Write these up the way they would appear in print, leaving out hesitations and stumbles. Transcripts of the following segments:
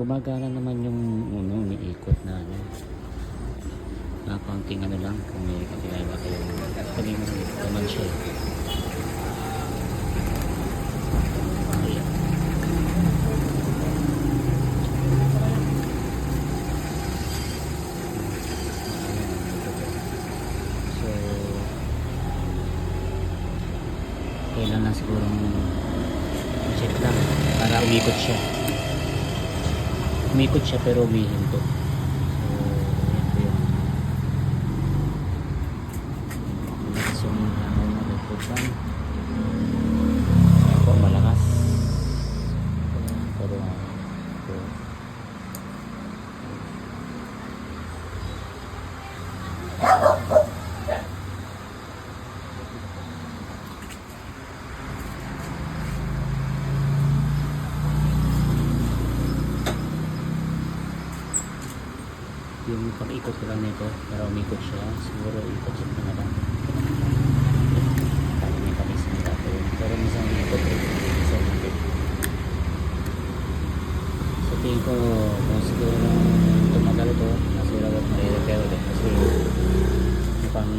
gumagana naman yung umiikot na ano. Kaunting ano lang kung may kakilala kayo. Sabi mo naman siya. So kailan lang siguro check lang para umikot siya pero umihinto. So yan po yung yung hangin na nagpupan po malakas pero yung pag-ikot ko lang nito para umikot siya siguro ikot siya na lang para may kalis na tapo pero minsan ikot minsan hindi so tingin ko kung siguro tumagal ito nasira at may-repair ulit kasi mukhang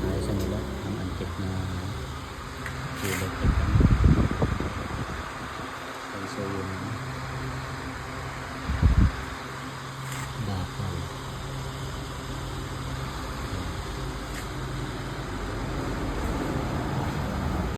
ayos nila ang antik na electric